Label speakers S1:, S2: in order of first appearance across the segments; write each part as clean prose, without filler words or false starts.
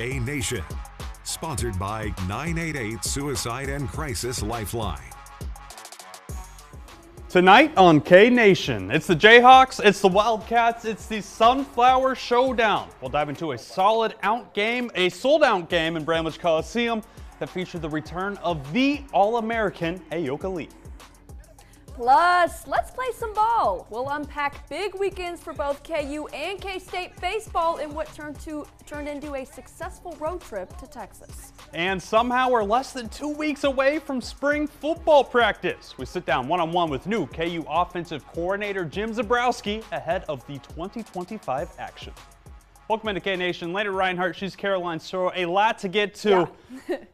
S1: K Nation. Sponsored by 988 Suicide and Crisis Lifeline.
S2: Tonight on K Nation, it's the Jayhawks, it's the Wildcats, it's the Sunflower Showdown. We'll dive into a sold out game in Bramlage Coliseum that featured the return of the All-American Ayoka Lee.
S3: Plus, let's play some ball. We'll unpack big weekends for both KU and K-State baseball in what turned into a successful road trip to Texas.
S2: And somehow we're less than 2 weeks away from spring football practice. We sit down one-on-one with new KU offensive coordinator Jim Zebrowski ahead of the 2025 action. Welcome into K Nation. Later, Reinhardt, she's Caroline Sorrow. A lot to get to,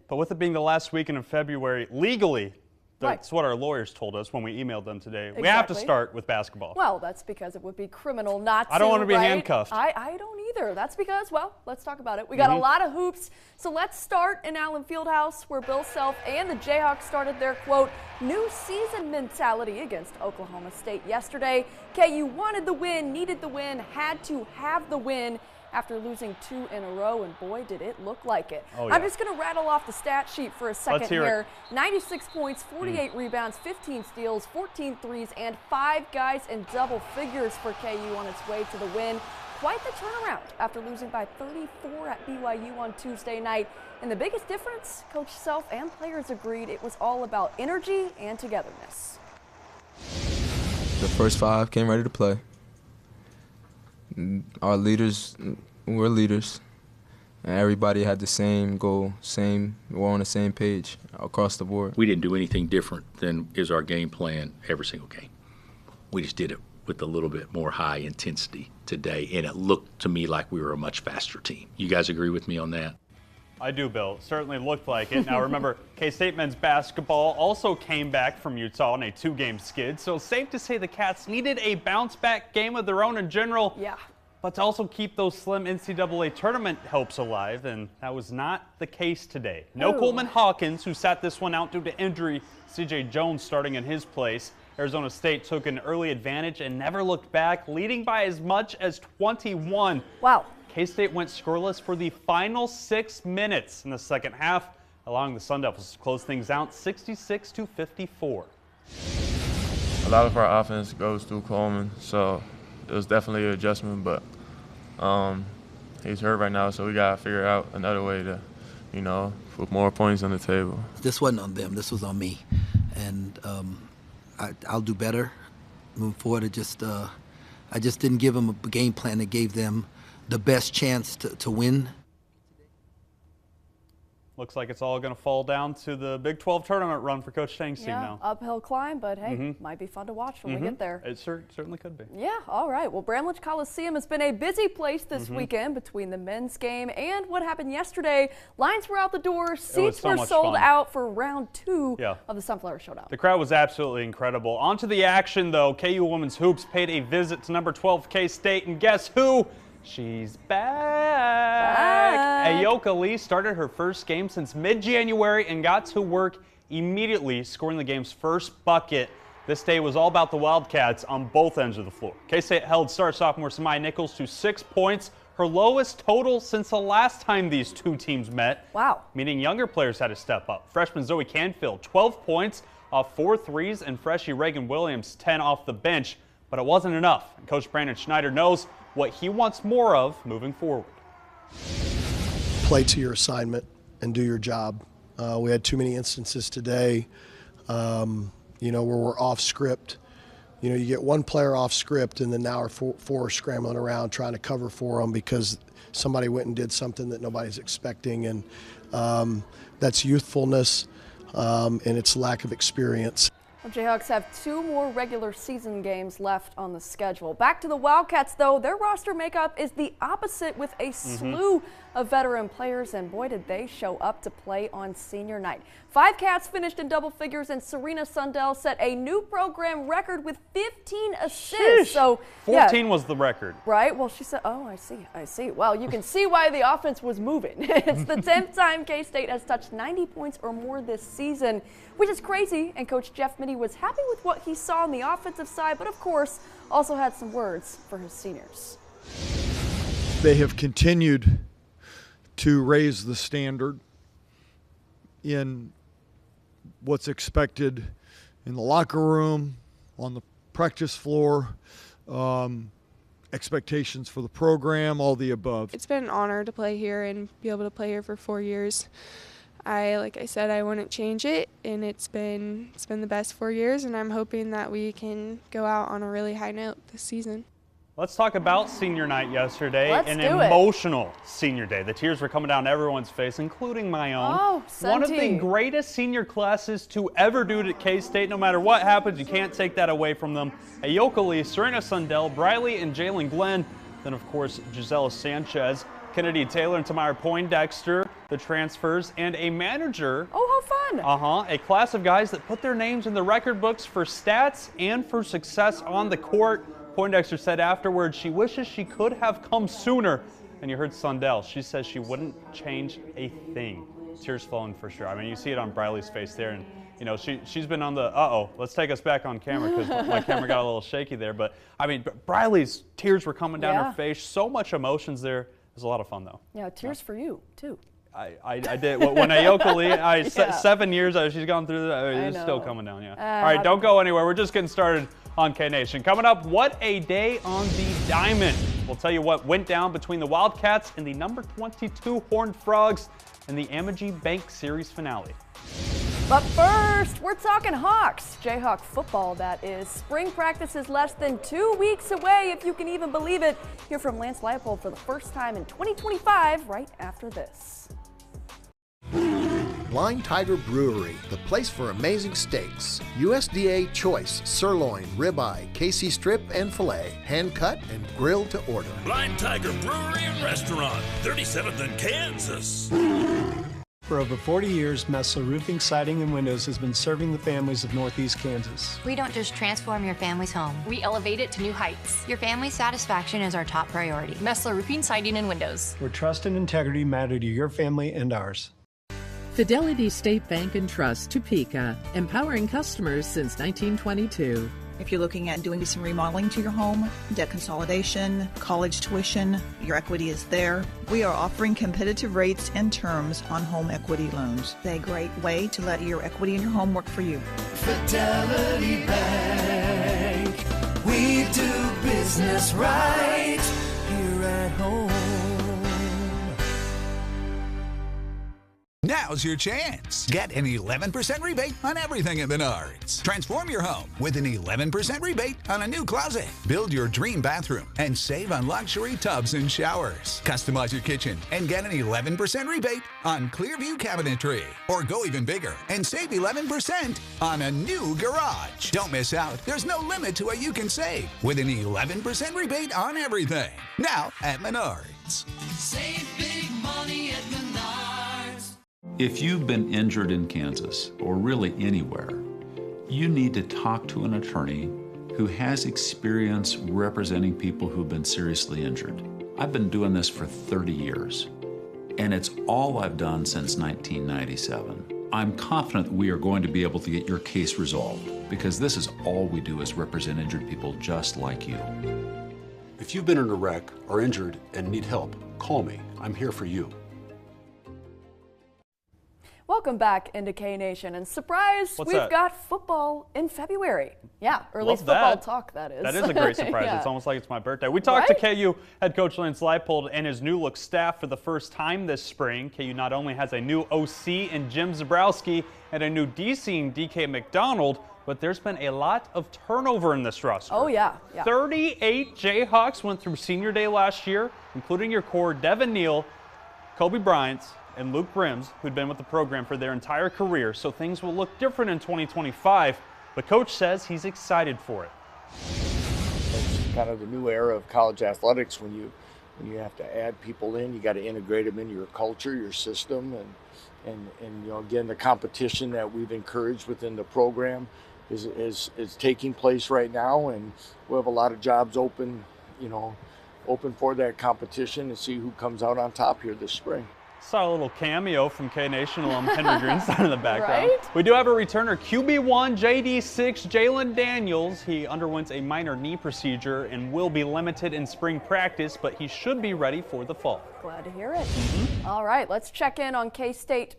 S2: but with it being the last weekend of February, legally, that's what our lawyers told us when we emailed them today. Exactly. We have to start with basketball.
S3: Well, that's because it would be criminal not to.
S2: I don't want to be handcuffed.
S3: I don't either. That's because, well, let's talk about it. We got a lot of hoops. So let's start in Allen Fieldhouse, where Bill Self and the Jayhawks started their, quote, new season mentality against Oklahoma State yesterday. KU wanted the win, needed the win, had to have the win after losing 2 in a row, and boy, did it look like it. Oh, yeah. I'm just going to rattle off the stat sheet for a second here. 96 points, 48 rebounds, 15 steals, 14 threes, and 5 guys in double figures for KU on its way to the win. Quite the turnaround after losing by 34 at BYU on Tuesday night. And the biggest difference, Coach Self and players agreed, it was all about energy and togetherness.
S4: The first 5 came ready to play. Our leaders, we're leaders, and everybody had the same goal, we're on the same page across the board.
S5: We didn't do anything different than is our game plan every single game. We just did it with a little bit more high intensity today, and it looked to me like we were a much faster team. You guys agree with me on that?
S2: I do, Bill. It certainly looked like it. Now remember, K-State men's basketball also came back from Utah on a 2-game skid, so safe to say the Cats needed a bounce-back game of their own in general. Yeah. But to also keep those slim NCAA tournament hopes alive, and that was not the case today. No Coleman Hawkins, who sat this one out due to injury. C.J. Jones starting in his place. Arizona State took an early advantage and never looked back, leading by as much as 21. Wow. K-State went scoreless for the final 6 minutes in the second half, allowing the Sun Devils to close things out 66-54.
S6: A lot of our offense goes through Coleman, so it was definitely an adjustment, but he's hurt right now, so we got to figure out another way to, put more points on the table.
S7: This wasn't on them. This was on me. And I'll do better moving forward. I just didn't give them a game plan that gave them the best chance to win.
S2: Looks like it's all going to fall down to the Big 12 tournament run for Coach Tang's team now.
S3: Uphill climb, but hey, might be fun to watch when we get there.
S2: It certainly could be.
S3: Yeah, all right. Well, Bramlage Coliseum has been a busy place this weekend between the men's game and what happened yesterday. Lines were out the door. Seats were sold out for round 2 of the Sunflower Showdown.
S2: The crowd was absolutely incredible. On to the action, though. KU Women's Hoops paid a visit to number 12 K-State, and guess who? She's back. Ayoka Lee started her first game since mid-January and got to work immediately, scoring the game's first bucket. This day was all about the Wildcats on both ends of the floor. K-State held star sophomore Samaya Nichols to 6 points, her lowest total since the last time these two teams met. Wow. Meaning younger players had to step up. Freshman Zoe Canfield, 12 points off 4 threes, and freshie Reagan Williams, 10 off the bench. But it wasn't enough. And Coach Brandon Schneider knows what he wants more of moving forward.
S8: Play to your assignment and do your job. We had too many instances today, where we're off script. You get one player off script, and then now our four are scrambling around trying to cover for them because somebody went and did something that nobody's expecting, and that's youthfulness and it's lack of experience.
S3: The Jayhawks have 2 more regular season games left on the schedule. Back to the Wildcats, though. Their roster makeup is the opposite with a slew of veteran players, and boy, did they show up to play on senior night. 5 Cats finished in double figures, and Serena Sundell set a new program record with 15 assists.
S2: Sheesh. So 14 was the record.
S3: Right? Well, she said, oh, I see. Well, you can see why the offense was moving. It's the 10th time K-State has touched 90 points or more this season, which is crazy, and Coach Jeff Mittie was happy with what he saw on the offensive side, but of course also had some words for his seniors.
S9: They have continued to raise the standard in what's expected in the locker room, on the practice floor, expectations for the program, all the above.
S10: It's been an honor to play here and be able to play here for 4 years. Like I said, I wouldn't change it, and it's been the best 4 years, and I'm hoping that we can go out on a really high note this season.
S2: Let's talk about senior night yesterday. An emotional senior day. The tears were coming down everyone's face, including my own.
S3: Oh,
S2: one of the greatest senior classes to ever do it at K-State. No matter what happens, you can't take that away from them. Ayoko Lee, Serena Sundell, Briley, and Jalen Glenn. Then, of course, Gisela Sanchez, Kennedy Taylor, and Tamara Poindexter, the transfers, and a manager.
S3: Oh, how fun.
S2: A class of guys that put their names in the record books for stats and for success on the court. Poindexter said afterwards she wishes she could have come sooner. And you heard Sundell. She says she wouldn't change a thing. Tears flowing for sure. I mean, you see it on Briley's face there. And, you know, she's been on the, let's take us back on camera because my camera got a little shaky there. But, I mean, Briley's tears were coming down her face. So much emotions there. It was a lot of fun, though.
S3: Yeah, tears for you, too.
S2: I did. When Ayoko Lee, 7 years, she's gone through that. It's still coming down, All right, don't go anywhere. We're just getting started on K-Nation. Coming up, what a day on the diamond. We'll tell you what went down between the Wildcats and the number 22 Horned Frogs in the Amegy Bank Series finale.
S3: But first, we're talking Hawks. Jayhawk football, that is. Spring practice is less than 2 weeks away, if you can even believe it. Hear from Lance Leipold for the first time in 2025 right after this.
S11: Blind Tiger Brewery, the place for amazing steaks. USDA choice, sirloin, ribeye, KC strip, and filet. Hand cut and grilled to order.
S12: Blind Tiger Brewery and Restaurant, 37th in Kansas.
S13: For over 40 years, Messler Roofing, Siding, and Windows has been serving the families of Northeast Kansas.
S14: We don't just transform your family's home.
S15: We elevate it to new heights.
S14: Your family's satisfaction is our top priority.
S15: Messler Roofing, Siding, and Windows.
S13: Where trust and integrity matter to your family and ours.
S16: Fidelity State Bank and Trust, Topeka, empowering customers since 1922.
S17: If you're looking at doing some remodeling to your home, debt consolidation, college tuition, your equity is there. We are offering competitive rates and terms on home equity loans. It's a great way to let your equity in your home work for you.
S18: Fidelity Bank, we do business right here at home.
S19: Now's your chance. Get an 11% rebate on everything at Menards. Transform your home with an 11% rebate on a new closet. Build your dream bathroom and save on luxury tubs and showers. Customize your kitchen and get an 11% rebate on Clearview cabinetry. Or go even bigger and save 11% on a new garage. Don't miss out. There's no limit to what you can save with an 11% rebate on everything. Now at Menards.
S18: Save big money at Menards.
S20: If you've been injured in Kansas, or really anywhere, you need to talk to an attorney who has experience representing people who've been seriously injured. I've been doing this for 30 years, and it's all I've done since 1997. I'm confident we are going to be able to get your case resolved, because this is all we do is represent injured people just like you.
S21: If you've been in a wreck or injured and need help, call me. I'm here for you.
S3: Welcome back into K-Nation, and surprise, we've got football in February. Yeah, or at least football talk, that is.
S2: That is a great surprise. It's almost like it's my birthday. We talked to KU head coach Lance Leipold and his new look staff for the first time this spring. KU not only has a new OC in Jim Zebrowski and a new DC in DK McDonald, but there's been a lot of turnover in this roster.
S3: Oh, yeah.
S2: 38 Jayhawks went through senior day last year, including your core Devin Neal, Kobe Bryant, and Luke Grims, who'd been with the program for their entire career, so things will look different in 2025, but Coach says he's excited for it.
S22: It's kind of the new era of college athletics when you have to add people in, you got to integrate them into your culture, your system, and you know, again, the competition that we've encouraged within the program is taking place right now, and we'll have a lot of jobs open for that competition and see who comes out on top here this spring.
S2: Saw a little cameo from K-Nation alum Henry Greenstein in the background.
S3: Right?
S2: We do have a returner, QB1, JD6, Jalen Daniels. He underwent a minor knee procedure and will be limited in spring practice, but he should be ready for the fall.
S3: Glad to hear it. All right, let's check in on K-State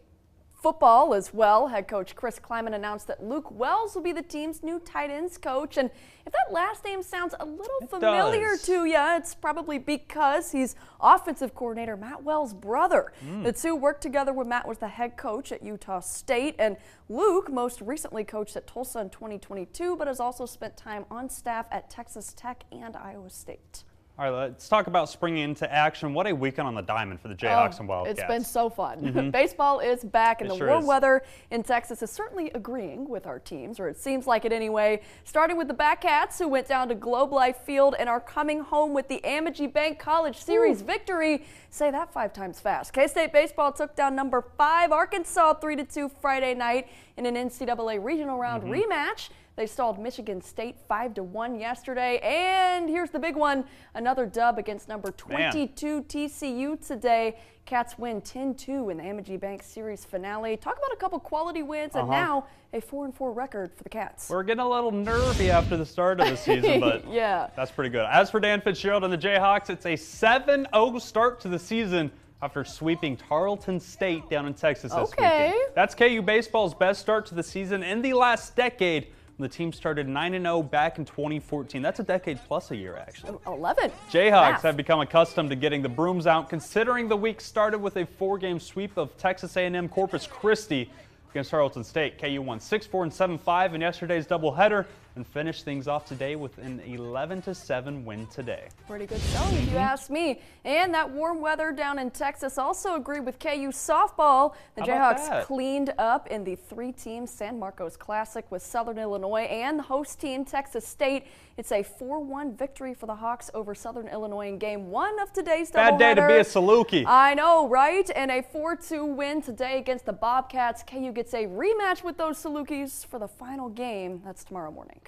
S3: football as well. Head coach Chris Kleiman announced that Luke Wells will be the team's new tight ends coach. And if that last name sounds a little familiar to you, it's probably because he's offensive coordinator Matt Wells' brother. The two worked together when Matt was the head coach at Utah State. And Luke most recently coached at Tulsa in 2022, but has also spent time on staff at Texas Tech and Iowa State.
S2: All right, let's talk about springing into action. What a weekend on the diamond for the Jayhawks and Wildcats.
S3: It's been so fun. Baseball is back, and the warm weather in Texas is certainly agreeing with our teams, or it seems like it anyway. Starting with the Batcats, who went down to Globe Life Field and are coming home with the Amagi Bank College Series victory. Say that 5 times fast. K-State baseball took down number 5 Arkansas 3-2 Friday night in an NCAA regional round rematch. They stalled Michigan State 5-1 yesterday. And here's the big one, another dub against number 22 TCU today. Cats win 10-2 in the Amagi Bank Series finale. Talk about a couple quality wins and now a 4-4 record for the Cats.
S2: We're getting a little nervy after the start of the season, but
S3: yeah,
S2: that's pretty good. As for Dan Fitzgerald and the Jayhawks, it's a 7-0 start to the season after sweeping Tarleton State down in Texas this weekend. That's KU baseball's best start to the season in the last decade. The team started 9-0 back in 2014. That's a decade plus a year, actually.
S3: 11.
S2: Jayhawks have become accustomed to getting the brooms out, considering the week started with a 4-game sweep of Texas A&M Corpus Christi against Tarleton State. KU won 6-4 and 7-5 in yesterday's doubleheader and finished things off today with an 11-7 win today.
S3: Pretty good showing if you ask me. And that warm weather down in Texas also agreed with KU softball. The Jayhawks cleaned up in the 3-team San Marcos Classic with Southern Illinois and the host team Texas State. It's a 4-1 victory for the Hawks over Southern Illinois in game 1 of today's doubleheader.
S2: Bad day to be a Saluki.
S3: I know, right? And a 4-2 win today against the Bobcats. KU gets a rematch with those Salukis for the final game. That's tomorrow morning.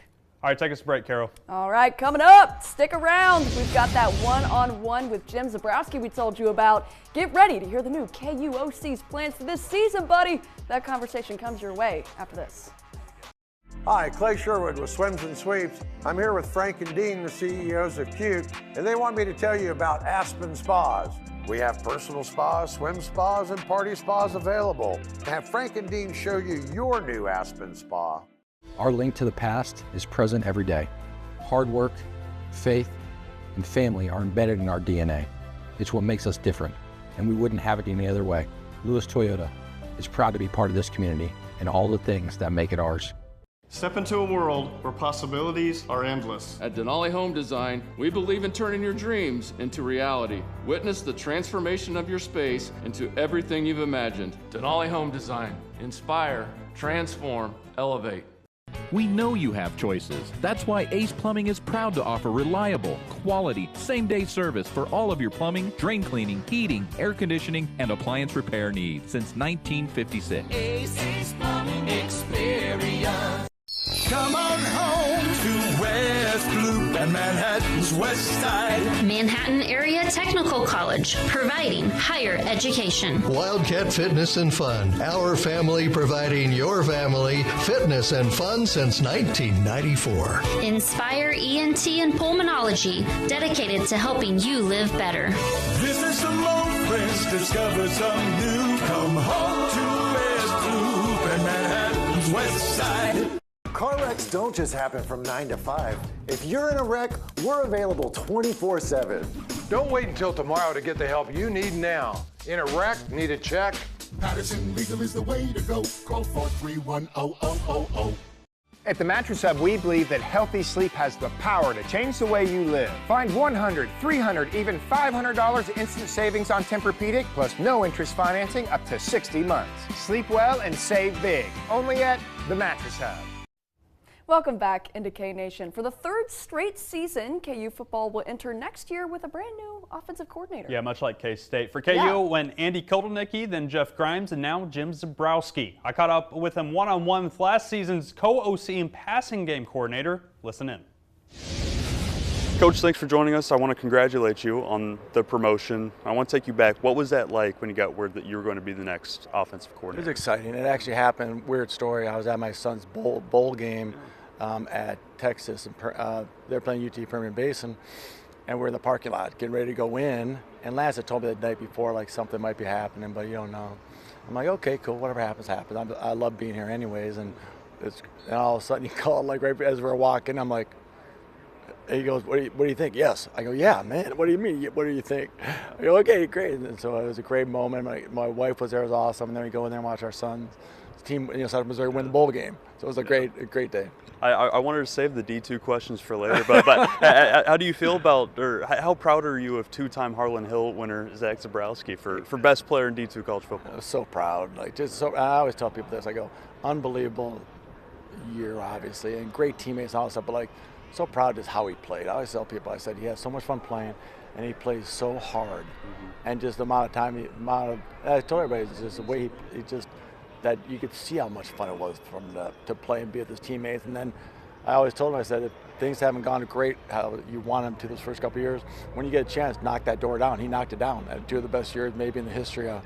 S2: All right, take us a break, Carol.
S3: All right, coming up, stick around. We've got that one-on-one with Jim Zebrowski we told you about. Get ready to hear the new KUOC's plans for this season, buddy. That conversation comes your way after this.
S1: Hi, Clay Sherwood with Swims and Sweeps. I'm here with Frank and Dean, the CEOs of Cute, and they want me to tell you about Aspen Spas. We have personal spas, swim spas, and party spas available. Have Frank and Dean show you your new Aspen Spa.
S4: Our link to the past is present every day. Hard work, faith, and family are embedded in our DNA. It's what makes us different, and we wouldn't have it any other way. Lewis Toyota is proud to be part of this community and all the things that make it ours.
S23: Step into a world where possibilities are endless.
S24: At Denali Home Design, we believe in turning your dreams into reality. Witness the transformation of your space into everything you've imagined. Denali Home Design. Inspire, transform, elevate.
S25: We know you have choices. That's why Ace Plumbing is proud to offer reliable, quality, same-day service for all of your plumbing, drain cleaning, heating, air conditioning, and appliance repair needs since 1956.
S18: Ace Plumbing Experience. Come on home to West Loop and Manhattan's West Side.
S26: Manhattan Area Technical College, providing higher education.
S11: Wildcat Fitness and Fun. Our family providing your family fitness and fun since 1994.
S26: Inspire ENT and Pulmonology, dedicated to helping you live better.
S18: Visit some old friends, discover some new. Come home to West Loop and Manhattan's West Side.
S27: Car wrecks don't just happen from 9 to 5. If you're in a wreck, we're available 24/7.
S1: Don't wait until tomorrow to get the help you need now. In a wreck, need a check?
S28: Patterson Legal is the way to go. Call 431-0000.
S29: At the Mattress Hub, we believe that healthy sleep has the power to change the way you live. Find $100, $300, even $500 instant savings on Tempur-Pedic, plus no interest financing up to 60 months. Sleep well and save big. Only at the Mattress Hub.
S3: Welcome back into K-Nation. For the 3rd straight season, KU football will enter next year with a brand new offensive coordinator.
S2: Yeah, much like K-State. For KU, when Andy Kotelnicki, then Jeff Grimes, and now Jim Zebrowski. I caught up with him one-on-one with last season's co-OC and passing game coordinator. Listen in. Coach, thanks for joining us. I want to congratulate you on the promotion. I want to take you back. What was that like when you got word that you were going to be the next offensive
S5: It
S2: coordinator?
S5: was exciting. It actually happened. Weird story. I was at my son's bowl game at Texas, and they're playing UT Permian Basin, and we're in the parking lot getting ready to go in. And Lance had told me the night before, like, something might be happening, but you don't know. I'm like, okay, cool. Whatever happens, happens. I love being here anyways. And all of a sudden, he called like right as we're walking. I'm like. He goes, what do you think? Yes. I go, yeah, man. What do you mean? What do you think? I go, okay, great. And so it was a great moment. My wife was there. It was awesome. And then we go in there and watch our son's team, Southern Missouri win the bowl game. So it was a great day.
S2: I wanted to save the D2 questions for later, but how do you feel about, or how proud are you of two-time Harlan Hill winner Zach Zebrowski for best player in D2 college football?
S5: I was so proud. I always tell people this. I go, unbelievable year, obviously, and great teammates and all that stuff, but so proud of how he played. I always tell people, I said, he has so much fun playing, and he plays so hard. And just the amount of time, I told everybody, it's just the way he just, that you could see how much fun it was for him to play and be with his teammates. And then I always told him, I said, if things haven't gone great, how you want him to those first couple of years, when you get a chance, knock that door down. He knocked it down. Two of the best years maybe in the history of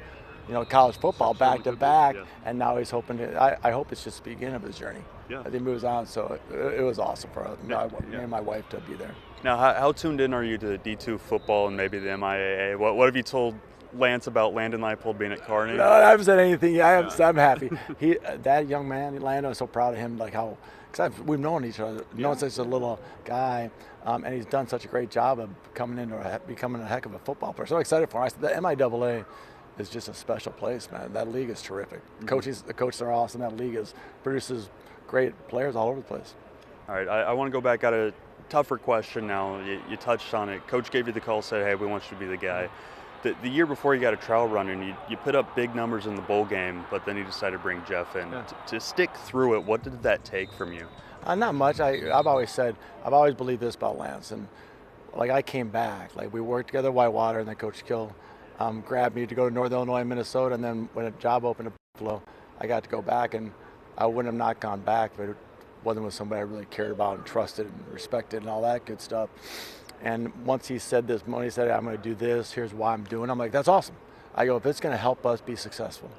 S5: college football, back to back, and now he's hoping to. I hope it's just the beginning of his journey.
S2: Yeah.
S5: As he moves on, so it was awesome for us, me and my wife to be there.
S2: Now, how tuned in are you to D2 football and maybe the MIAA? What have you told Lance about Landon Leipold being at Kearney?
S5: No, I haven't said anything. I'm happy. That young man, Landon, I'm so proud of him. Like how, because we've known each other, known since a little guy, and he's done such a great job of becoming a heck of a football player. So excited for him. I said the MIAA is just a special place, man. That league is terrific. The coaches are awesome. That league produces great players all over the place.
S2: All right, I want to go back at a tougher question now. You touched on it. Coach gave you the call, said, hey, we want you to be the guy. The year before you got a trial run and you put up big numbers in the bowl game, but then you decided to bring Jeff in. Yeah. To stick through it, what did that take from you?
S5: Not much. I've always believed this about Lance. And like I came back, like we worked together at Whitewater, and then Coach Kill grabbed me to go to Northern Illinois and Minnesota, and then when a job opened in Buffalo, I got to go back, and I wouldn't have not gone back if it wasn't with somebody I really cared about and trusted and respected and all that good stuff. And once he said this, when he said, I'm going to do this, here's why I'm doing it, I'm like, that's awesome. I go, if it's going to help us be successful,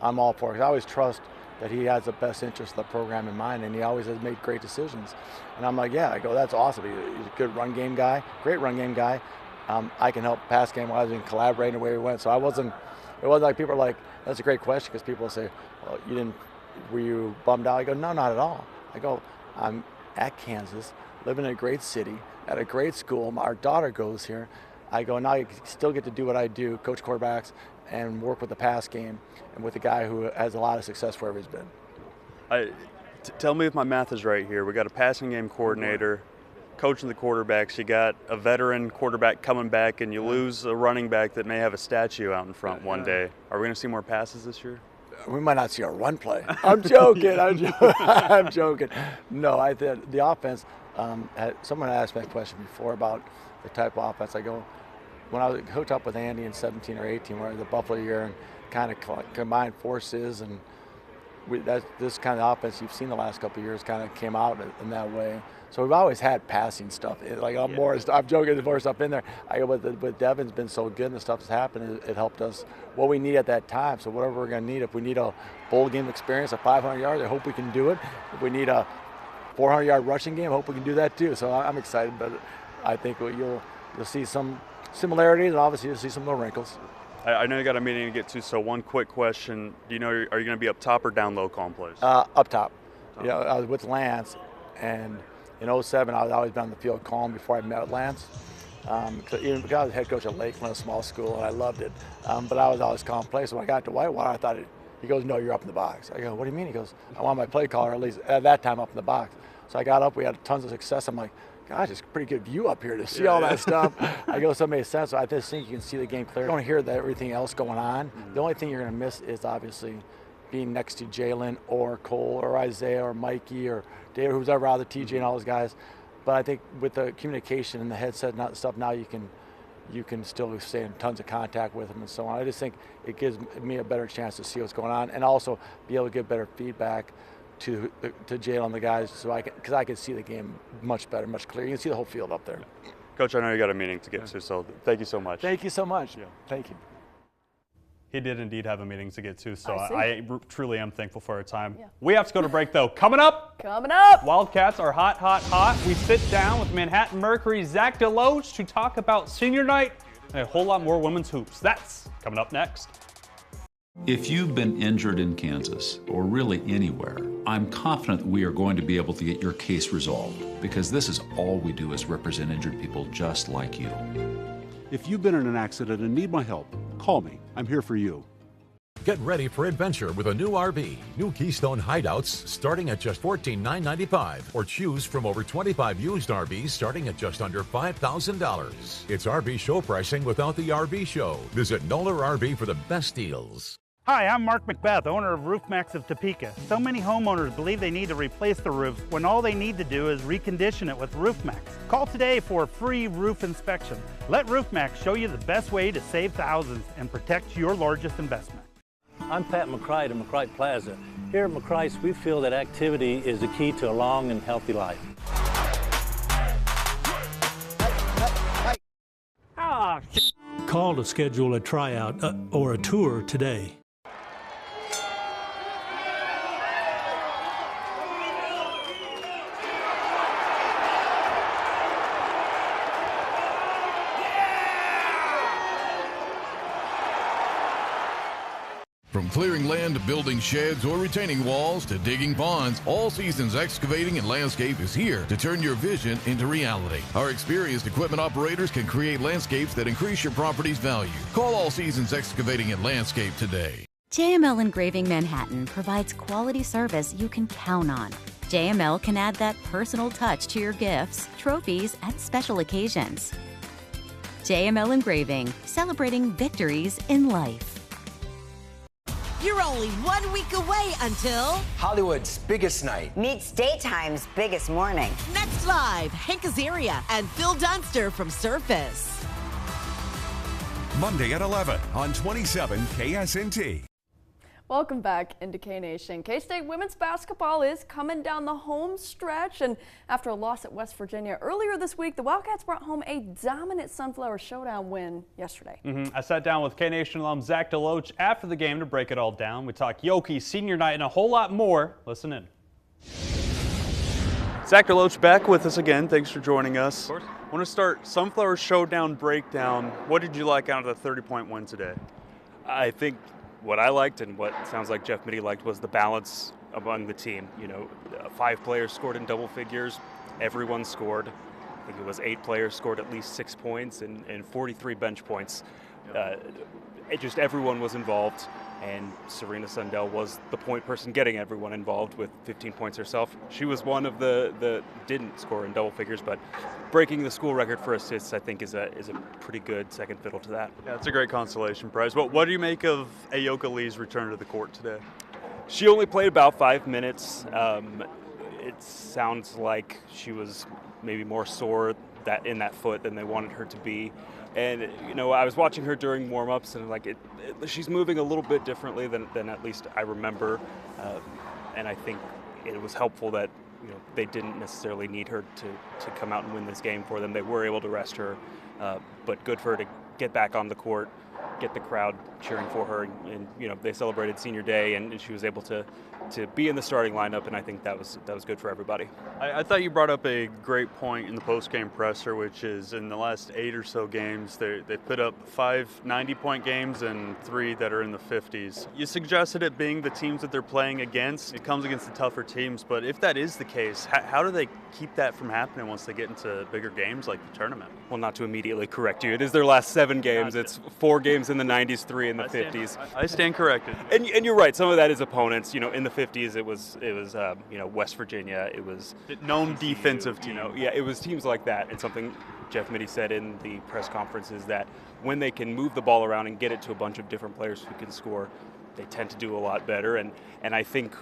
S5: I'm all for it. I always trust that he has the best interest of the program in mind, and he always has made great decisions. And I'm like, yeah, I go, that's awesome. He's a good run game guy, great run game guy. I can help pass game wise and collaborate in the way we went. So it wasn't like people are like, that's a great question, because people say, well, were you bummed out? I go, no, not at all. I go, I'm at Kansas, living in a great city, at a great school. Our daughter goes here. I go, now I still get to do what I do, coach quarterbacks, and work with the pass game, and with a guy who has a lot of success wherever he's been.
S2: Tell me if my math is right here. We got a passing game coordinator, coaching the quarterbacks. You got a veteran quarterback coming back, and you lose a running back that may have a statue out in front one day. Are we going to see more passes this year?
S5: We might not see a run play. I'm joking. I'm joking. No, the offense. Someone asked me a question before about the type of offense. I go, when I was hooked up with Andy in 17 or 18, where the Buffalo year, and kind of combined forces, and this kind of offense you've seen the last couple of years kind of came out in that way. So we've always had passing stuff. I'm joking, there's more stuff in there. But Devin's been so good and the stuff that's happened, it helped us what we need at that time. So whatever we're going to need, if we need a bowl game experience, a 500 yards, I hope we can do it. If we need a 400-yard rushing game, I hope we can do that too. So I'm excited, but I think you'll see some similarities, and obviously you'll see some little wrinkles.
S2: I know you got a meeting to get to, so one quick question. Do you know, are you going to be up top or down low calling plays?
S5: Up top. I was with Lance, and in 2007, I was always been on the field calling before I met Lance. Because I was head coach at Lakeland, a small school, and I loved it. But I was always calling plays. So when I got to Whitewater, I thought he goes, no, you're up in the box. I go, what do you mean? He goes, I want my play caller, at least at that time, up in the box. So I got up, we had tons of success. I'm like, gosh, it's a pretty good view up here to see all that stuff. I go, so it made sense. So I just think you can see the game clear. You don't hear everything else going on. Mm-hmm. The only thing you're going to miss is obviously being next to Jalen or Cole or Isaiah or Mikey or David, who's ever out of the TJ and all those guys. But I think with the communication and the headset and stuff, now you can still stay in tons of contact with them and so on. I just think it gives me a better chance to see what's going on and also be able to get better feedback to Jalen and the guys, so because I could see the game much better, much clearer. You can see the whole field up there.
S2: Coach, I know you got a meeting to get to, so thank you so much.
S5: Thank you so much.
S2: Yeah.
S5: Thank you.
S2: He did indeed have a meeting to get to, so I truly am thankful for our time.
S3: Yeah.
S2: We have to go to break, though. Coming up, Wildcats are hot, hot, hot. We sit down with Manhattan Mercury's Zach DeLoach to talk about senior night and a whole lot more women's hoops. That's coming up next.
S20: If you've been injured in Kansas, or really anywhere, I'm confident we are going to be able to get your case resolved, because this is all we do is represent injured people just like you.
S21: If you've been in an accident and need my help, call me. I'm here for you.
S6: Get ready for adventure with a new RV. New Keystone Hideouts starting at just $14,995, or choose from over 25 used RVs starting at just under $5,000. It's RV show pricing without the RV show. Visit Noller RV for the best deals.
S7: Hi, I'm Mark Macbeth, owner of RoofMax of Topeka. So many homeowners believe they need to replace the roof when all they need to do is recondition it with RoofMax. Call today for a free roof inspection. Let RoofMax show you the best way to save thousands and protect your largest investment.
S8: I'm Pat McCrite of McCrite Plaza. Here at McCrite's, we feel that activity is the key to a long and healthy life.
S9: Call to schedule a tryout or a tour today.
S10: From clearing land to building sheds or retaining walls to digging ponds, All Seasons Excavating and Landscape is here to turn your vision into reality. Our experienced equipment operators can create landscapes that increase your property's value. Call All Seasons Excavating and Landscape today.
S12: JML Engraving Manhattan provides quality service you can count on. JML can add that personal touch to your gifts, trophies, and special occasions. JML Engraving, celebrating victories in life.
S13: You're only 1 week away until
S14: Hollywood's biggest night
S15: meets daytime's biggest morning.
S13: Next Live, Hank Azaria and Phil Dunster from Surface.
S30: Monday at 11 on 27 KSNT.
S3: Welcome back into K-Nation. K-State women's basketball is coming down the home stretch, and after a loss at West Virginia earlier this week, the Wildcats brought home a dominant Sunflower Showdown win yesterday.
S2: I sat down with K-Nation alum Zach DeLoach after the game to break it all down. We talked Yoki, senior night, and a whole lot more. Listen in. Zach DeLoach back with us again. Thanks for joining us. Of course. I want to start Sunflower Showdown breakdown. What did you like out of the 30-point win today?
S31: I think what I liked and what sounds like Jeff Mittie liked was the balance among the team. You know, 5 players scored in double figures. Everyone scored. I think it was 8 players scored at least 6 points and 43 bench points. Just everyone was involved, and Serena Sundell was the point person getting everyone involved with 15 points herself. She was one of the didn't score in double figures, but breaking the school record for assists, I think, is a pretty good second fiddle to that.
S2: Yeah, it's a great consolation prize. What do you make of Ayoka Lee's return to the court today?
S31: She only played about 5 minutes. It sounds like she was maybe more sore in that foot than they wanted her to be. And, you know, I was watching her during warm-ups, and she's moving a little bit differently than at least I remember. And I think it was helpful that, you know, they didn't necessarily need her to come out and win this game for them. They were able to rest her, but good for her to get back on the court, get the crowd cheering for her, and you know, they celebrated senior day, and she was able to be in the starting lineup, and I think that was good for everybody.
S2: I thought you brought up a great point in the post-game presser, which is in the last 8 or so games, they put up 5 90-point games and 3 that are in the 50s. You suggested it being the teams that they're playing against. It comes against the tougher teams, but if that is the case, how do they keep that from happening once they get into bigger games like the tournament?
S31: Well, not to immediately correct you, it is their last 7 games. Gotcha. It's 4 games in the 90s, 3 in the 50s.
S2: I stand corrected.
S31: And you're right. Some of that is opponents. You know, in the 50s, it was you know, West Virginia. It was
S2: known defensive team.
S31: You know, yeah, it was teams like that. And something Jeff Mittie said in the press conference is that when they can move the ball around and get it to a bunch of different players who can score, they tend to do a lot better. And I think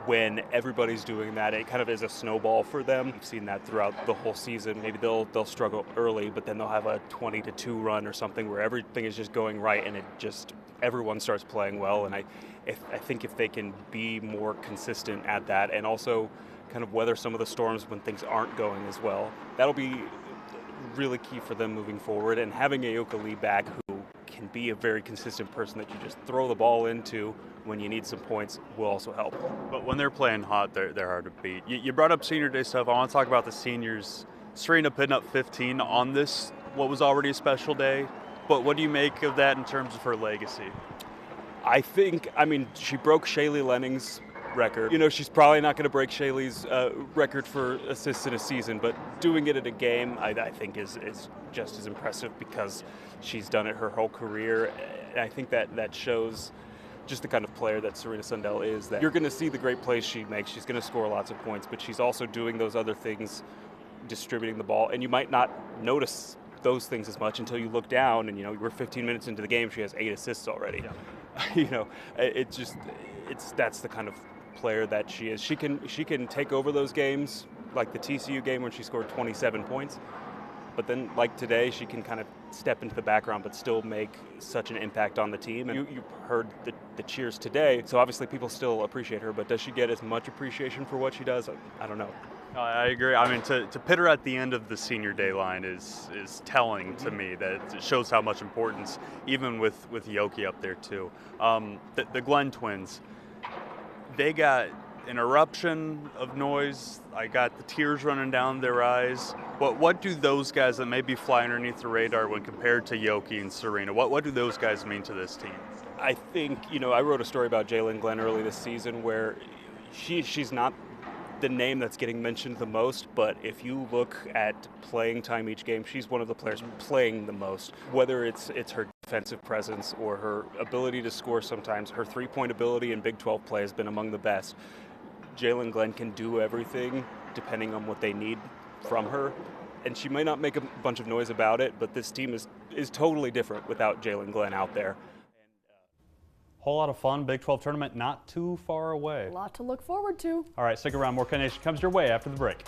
S31: when everybody's doing that, it kind of is a snowball for them. We've seen that throughout the whole season. Maybe they'll struggle early, but then they'll have a 20-2 run or something where everything is just going right, and it just everyone starts playing well. And I think if they can be more consistent at that and also kind of weather some of the storms when things aren't going as well, that'll be really key for them moving forward. And having Ayoka Lee back, who can be a very consistent person that you just throw the ball into when you need some points, will also help.
S2: But when they're playing hot, they're hard to beat. You brought up senior day stuff. I want to talk about the seniors. Serena putting up 15 on this, what was already a special day. But what do you make of that in terms of her legacy?
S31: I mean, she broke Shaylee Lenning's record. You know, she's probably not going to break Shaylee's record for assists in a season, but doing it at a game, I think is just as impressive because she's done it her whole career. And I think that shows just the kind of player that Serena Sundell is, that you're going to see the great plays she makes. She's going to score lots of points, but she's also doing those other things, distributing the ball, and you might not notice those things as much until you look down and, you know, we're 15 minutes into the game, she has 8 assists already. Yeah. You know, that's the kind of player that she is. She can take over those games, like the TCU game when she scored 27 points. But then, like today, she can kind of step into the background but still make such an impact on the team. And you heard the cheers today, so obviously people still appreciate her, but does she get as much appreciation for what she does? I don't know.
S2: I agree. I mean, to pit her at the end of the senior day line is telling to me. That it shows how much importance, even with Yoki up there too. The Glenn twins, they got an eruption of noise. I got the tears running down their eyes. What do those guys that maybe fly underneath the radar when compared to Yoki and Serena, what do those guys mean to this team?
S31: I think, you know, I wrote a story about Jalen Glenn early this season where she's not the name that's getting mentioned the most, but if you look at playing time each game, she's one of the players playing the most. Whether it's her defensive presence or her ability to score sometimes, her three-point ability in Big 12 play has been among the best. Jalen Glenn can do everything depending on what they need from her, and she may not make a bunch of noise about it, but this team is totally different without Jalen Glenn out there.
S2: Whole lot of fun. Big 12 tournament not too far away.
S3: A lot to look forward to.
S2: All right, stick around. More KNation comes your way after the break.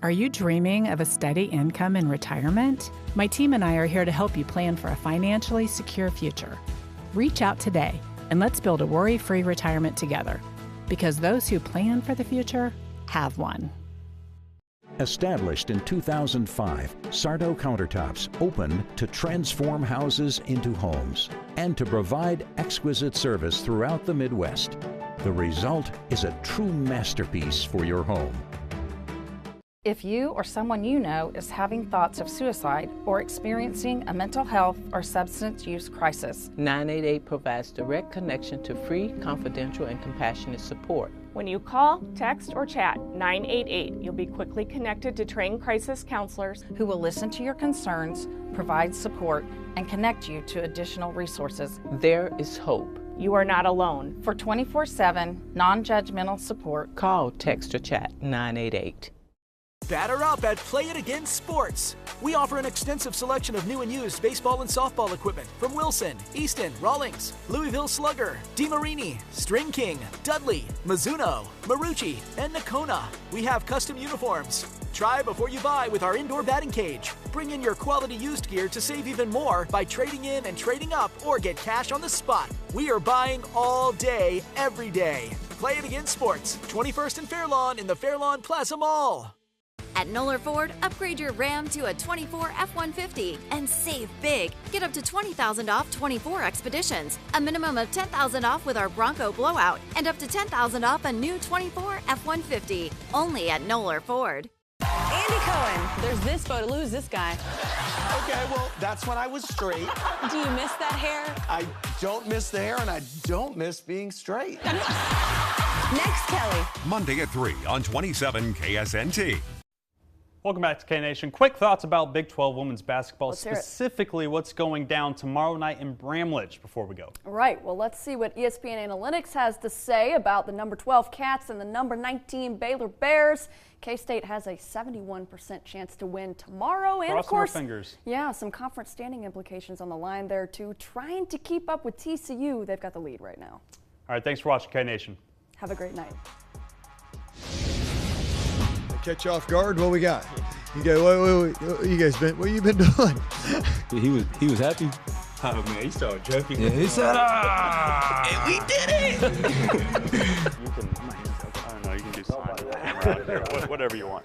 S4: Are you dreaming of a steady income in retirement? My team and I are here to help you plan for a financially secure future. Reach out today and let's build a worry-free retirement together. Because those who plan for the future have one.
S11: Established in 2005, Sardo Countertops opened to transform houses into homes and to provide exquisite service throughout the Midwest. The result is a true masterpiece for your home.
S16: If you or someone you know is having thoughts of suicide or experiencing a mental health or substance use crisis,
S17: 988 provides direct connection to free, confidential, and compassionate support.
S18: When you call, text, or chat 988, you'll be quickly connected to trained crisis counselors
S16: who will listen to your concerns, provide support, and connect you to additional resources.
S17: There is hope.
S18: You are not alone.
S16: For 24/7 non-judgmental support,
S17: call, text, or chat 988.
S19: Batter up at Play It Again Sports. We offer an extensive selection of new and used baseball and softball equipment from Wilson, Easton, Rawlings, Louisville Slugger, DeMarini, String King, Dudley, Mizuno, Marucci, and Nakona. We have custom uniforms. Try before you buy with our indoor batting cage. Bring in your quality used gear to save even more by trading in and trading up or get cash on the spot. We are buying all day, every day. Play It Again Sports, 21st and Fairlawn in the Fairlawn Plaza Mall.
S22: At Noller Ford, upgrade your Ram to a 24 F-150 and save big. Get up to $20,000 off 24 Expeditions, a minimum of $10,000 off with our Bronco Blowout, and up to $10,000 off a new 24 F-150. Only at Noller Ford.
S23: Andy Cohen, there's this photo. Who's this guy?
S24: Okay, well, that's when I was straight.
S23: Do you miss that hair?
S24: I don't miss the hair, and I don't miss being straight.
S23: Next, Kelly.
S30: Monday at 3 on 27 KSNT.
S2: Welcome back to K-Nation. Quick thoughts about Big 12 women's basketball, specifically what's going down tomorrow night in Bramlage before we go.
S3: Right. Well, let's see what ESPN Analytics has to say about the number 12 Cats and the number 19 Baylor Bears. K-State has a 71% chance to win tomorrow. And of course, fingers. Yeah, some conference standing implications on the line there too. Trying to keep up with TCU. They've got the lead right now.
S2: All right. Thanks for watching K-Nation.
S3: Have a great night.
S25: Catch you off guard. What we got? You guys, what you guys been? What you been doing?
S26: He was happy.
S1: Oh man, he started jumping.
S5: Yeah, he said, ah!
S1: And we did it!
S2: You can, I don't know, you can do signs around here, whatever you want.